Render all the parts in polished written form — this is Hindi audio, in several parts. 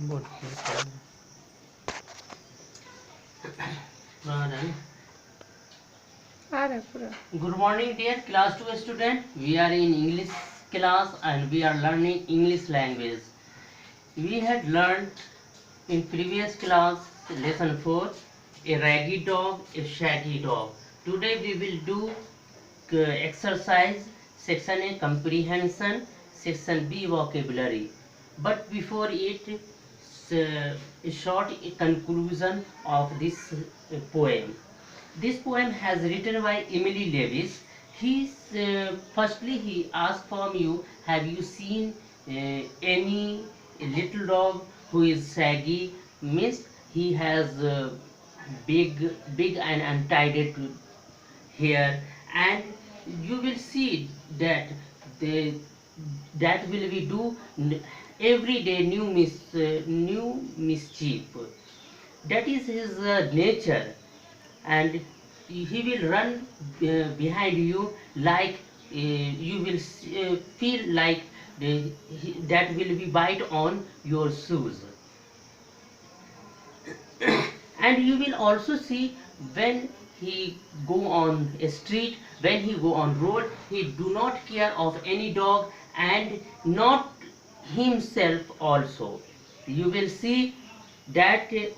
Good morning, dear class 2 student. We are in English class and we are learning English language. We had learned in previous class lesson 4 a raggy dog, a shaggy dog. Today we will do exercise section A comprehension, section B vocabulary. But before it, a short conclusion of this poem. This poem has written by Emily Lewis. Firstly he asked from you, have you seen any little dog who is shaggy? Means he has big and untied hair, and you will see that the that will we do every day new mischief. That is his nature, and he will run behind you like you will feel like that will be bite on your shoes. And you will also see when he go on a street, when he go on road, he do not care of any dog and not himself also. You will see that a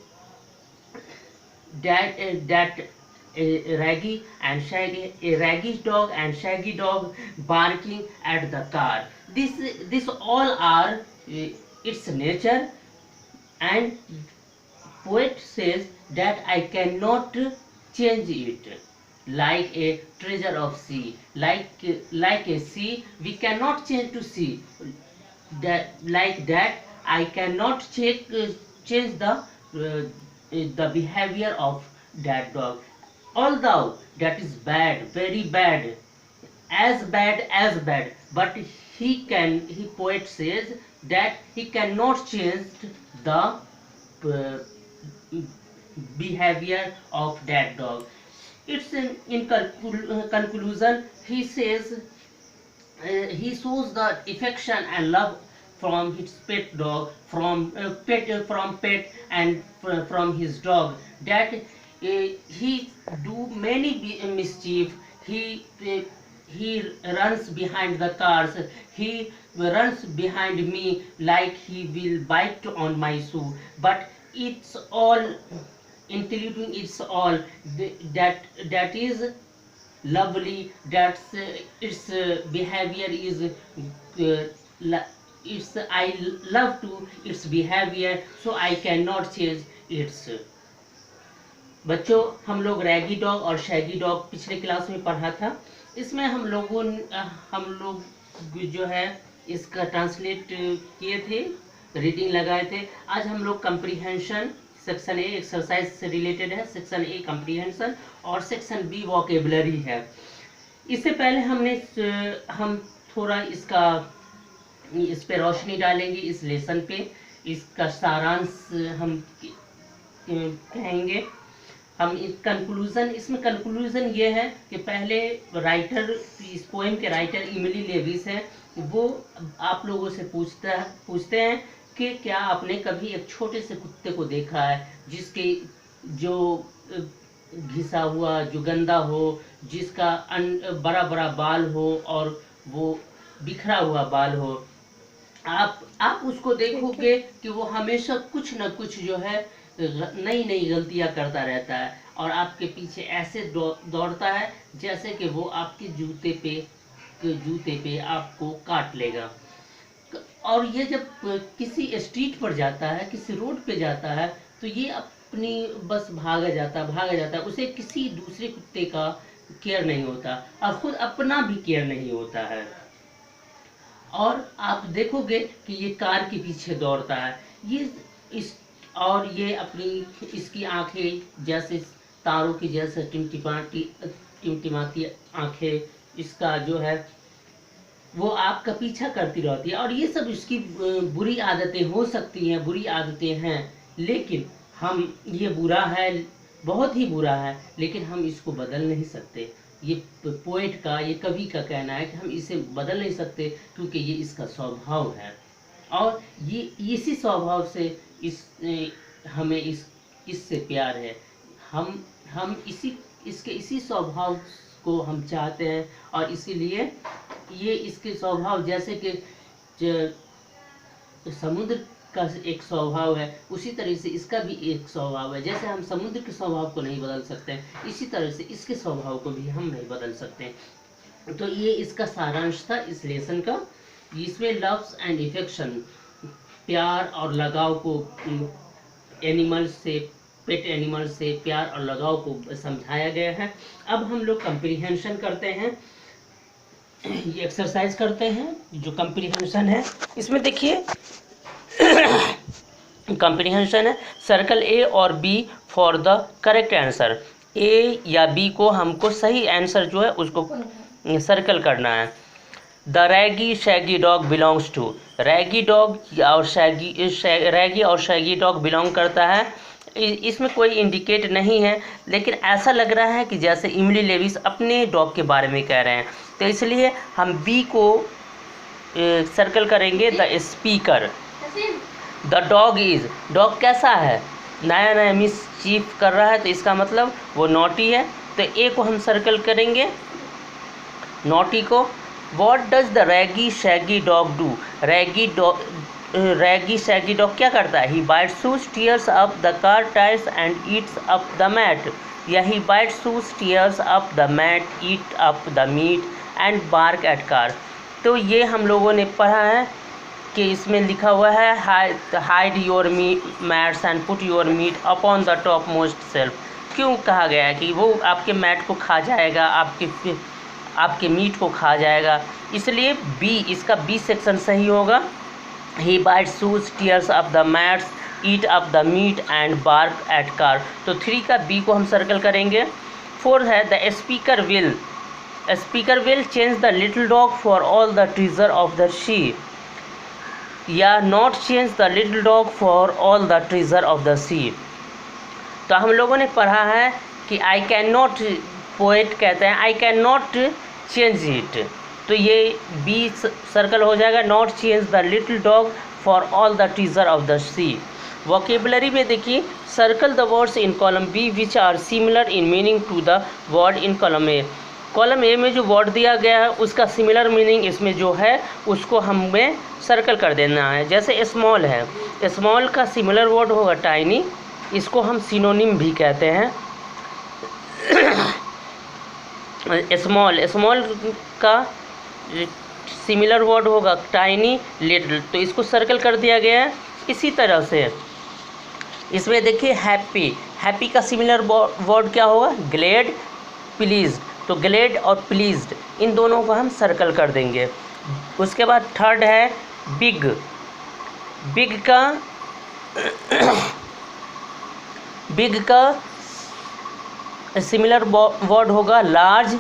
raggy dog and shaggy dog barking at the car. This all are its nature, and poet says that I cannot change it, like a treasure of sea, like a sea we cannot change to sea. That like that I cannot change the behavior of that dog, although that is bad, very bad, as bad, but he poet says that he cannot change the behavior of that dog. It's in conclusion he says he shows the affection and love from his pet dog, from pet and from his dog, that he do many mischief. He runs behind the cars, he runs behind me like he will bite on my shoe, but it's all including, it's all that is lovely, that's its behavior is it's I love to its behavior, so I cannot change its. बच्चों, हम लोग रैगी डॉग और शैगी डॉग पिछले क्लास में पढ़ा था. इसमें हम लोग जो है इसका ट्रांसलेट किए थे, रीडिंग लगाए थे. आज हम लोग कंप्रीहेंशन सेक्शन ए एक्सरसाइज से रिलेटेड है, सेक्शन ए कंप्रीहेंशन और सेक्शन बी वोकेबलरी है. इससे पहले हम थोड़ा इस पे रोशनी डालेंगे, इस लेसन पे इसका सारांश हम कहेंगे. हम इसमें कंक्लूजन ये है कि पहले राइटर, इस पोएम के राइटर इमिली लेविस हैं, वो आप लोगों से पूछते हैं कि क्या आपने कभी एक छोटे से कुत्ते को देखा है जिसके जो घिसा हुआ, जो गंदा हो, जिसका बड़ा बड़ा बाल हो और वो बिखरा हुआ बाल हो. आप उसको देखोगे कि वो हमेशा कुछ न कुछ जो है नई नई गलतियां करता रहता है और आपके पीछे ऐसे दौड़ता है जैसे कि वो आपके जूते पे आपको काट लेगा. और ये जब किसी स्ट्रीट पर जाता है, किसी रोड पे जाता है, तो ये अपनी बस भागा जाता है, उसे किसी दूसरे कुत्ते का केयर नहीं होता और खुद अपना भी केयर नहीं होता है. और आप देखोगे कि ये कार के पीछे दौड़ता है, ये अपनी इसकी आंखें जैसे तारों की जैसे टिमटिमाती आंखें, इसका जो है वो आपका पीछा करती रहती है. और ये सब इसकी बुरी आदतें हो सकती हैं, बुरी आदतें हैं, लेकिन हम ये बुरा है, बहुत ही बुरा है, लेकिन हम इसको बदल नहीं सकते. ये पोएट का, ये कवि का कहना है कि हम इसे बदल नहीं सकते क्योंकि ये इसका स्वभाव है और ये इसी स्वभाव से हमें इससे प्यार है। हम इसी स्वभाव को हम चाहते हैं, और इसीलिए ये इसके स्वभाव जैसे कि समुद्र का एक स्वभाव है, उसी तरह से इसका भी एक स्वभाव है। जैसे हम समुद्र के स्वभाव को नहीं बदल सकते, इसी तरह से इसके स्वभाव को भी हम नहीं बदल सकते। तो ये इसका सारांश था इस लेसन का। इसमें लव्स एंड इफेक्शन, प्यार और लगाव को, एनिमल से, पेट एनिमल से प्यार और लगाव को समझाया गया है। अब हम लोग कंप्रीहेंशन करते हैं, ये एक्सरसाइज करते हैं जो कंप्रीहेंशन है। इसमें देखिए कंप्रीहेंशन है, सर्कल ए और B for the correct answer. A या बी को हमको सही आंसर जो है उसको सर्कल करना है। The raggy shaggy dog belongs to, raggy dog और रैगी और शैगी डॉग बिलोंग करता है। इसमें कोई इंडिकेट नहीं है, लेकिन ऐसा लग रहा है कि जैसे इमली लेविस अपने डॉग के बारे में कह रहे हैं, तो इसलिए हम बी को सर्कल करेंगे। The speaker, the dog is, dog कैसा है, नया नया मिसचीफ कर रहा है, तो इसका मतलब वो नॉटी है, तो ए को हम सर्कल करेंगे, नॉटी को। What does the raggy shaggy dog do, raggy shaggy dog क्या करता है? He bite shoes tears up the car tyres and eats up the mat, या he bite shoes tears up the mat, eat up the meat and bark at car. तो ये हम लोगों ने पढ़ा है कि इसमें लिखा हुआ है hide your mats and put your meat upon the top most shelf. क्यों कहा गया है कि वो आपके मैट को खा जाएगा, आपके मीट को खा जाएगा, इसलिए बी, इसका बी सेक्शन सही होगा। He bite shoes tears up the mats, eat up the meat and bark at car, तो 3 का बी को हम सर्कल करेंगे। 4 है the speaker will change the little dog for all the treasure of the sea, या not change the little dog for all the treasure of the sea. तो हम लोगों ने पढ़ा है कि आई कैन नॉट, पोएट कहते हैं I can not change it, तो ये बी सर्कल हो जाएगा। Not change the little dog for all the treasure of the sea. Vocabulary में देखिए, circle the words in column B which are similar in meaning to the word in column A. Column A में जो वर्ड दिया गया है उसका सिमिलर मीनिंग इसमें जो है उसको हमें सर्कल कर देना है। जैसे स्मॉल है, स्मॉल का सिमिलर वर्ड होगा टाइनी, इसको हम सिनोनिम भी कहते हैं। स्मॉल का सिमिलर वर्ड होगा टाइनी, लिटिल, तो इसको सर्कल कर दिया गया है। इसी तरह से इसमें देखिए हैप्पी का सिमिलर वर्ड क्या होगा? ग्लेड, प्लीज्ड, तो ग्लेड और प्लीज्ड इन दोनों को हम सर्कल कर देंगे। उसके बाद 3rd है बिग का सिमिलर वर्ड होगा लार्ज,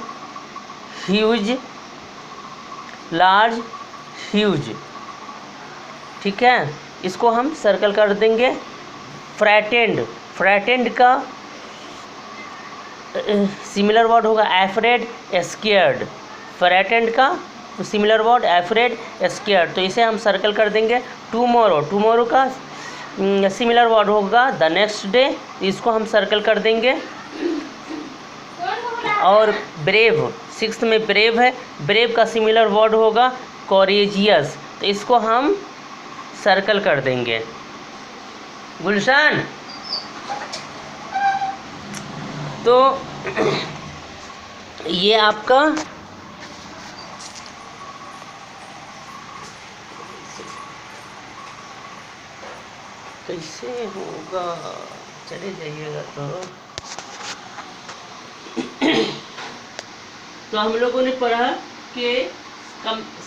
ह्यूज, ठीक है, इसको हम सर्कल कर देंगे। फ्रैटेंड का सिमिलर वर्ड होगा एफ्रेड, स्केयर्ड, फ्रैटेंड का सिमिलर वर्ड एफ्रेड, स्केयर्ड, तो इसे हम सर्कल कर देंगे। टुमारो का सिमिलर वर्ड होगा द नेक्स्ट डे, इसको हम सर्कल कर देंगे। और ब्रेव, 6th में ब्रेव है, ब्रेव का सिमिलर वर्ड होगा कोरेजियस, तो इसको हम सर्कल कर देंगे। गुलशन, तो ये आपका कैसे होगा, चले जाइएगा। तो हम लोगों ने पढ़ा कि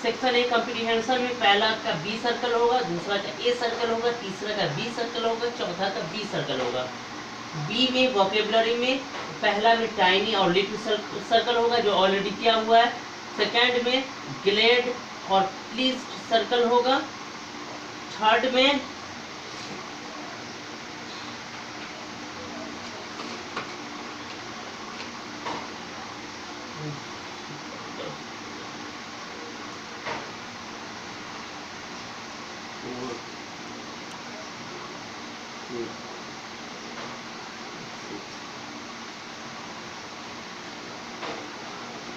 सेक्शन ए कंप्रीहेंशन में पहला का बी सर्कल होगा, दूसरा का ए सर्कल होगा, तीसरा का बी सर्कल होगा, चौथा का बी सर्कल होगा। बी में वोकेबलरी में पहला में टाइनी और लिटिल सर्कल होगा जो ऑलरेडी किया हुआ है। सेकंड में ग्लेड और प्लीज सर्कल होगा। थर्ड में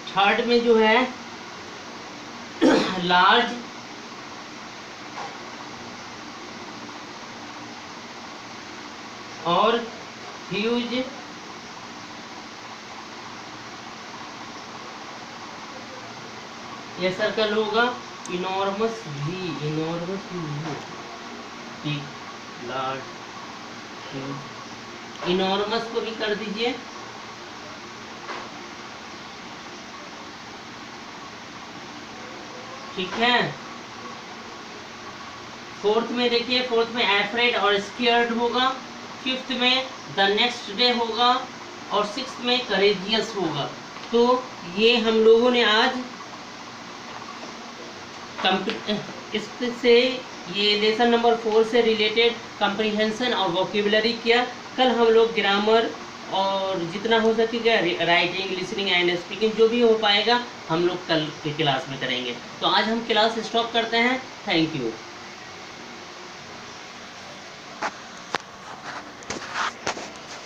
थर्ड में जो है लार्ज और ह्यूज ये सर्कल होगा इनॉर्मस भी, इनॉर्मस भी, लार्ज ह्यूज, इनॉर्मस को भी कर दीजिए। ठीक है। फोर्थ में देखिए, फोर्थ में एफ्रेड और स्केयर्ड होगा, फिफ्थ में द नेक्स्ट डे होगा और सिक्स्थ में करेजियस होगा। तो ये हम लोगों ने आज इससे ये लेसन नंबर 4 से रिलेटेड कंप्रीहेंशन और वोकेबुलरी किया। कल हम लोग ग्रामर और जितना हो सकेगा राइटिंग, लिसनिंग एंड स्पीकिंग जो भी हो पाएगा हम लोग कल के क्लास में करेंगे। तो आज हम क्लास स्टॉप करते हैं। Thank you.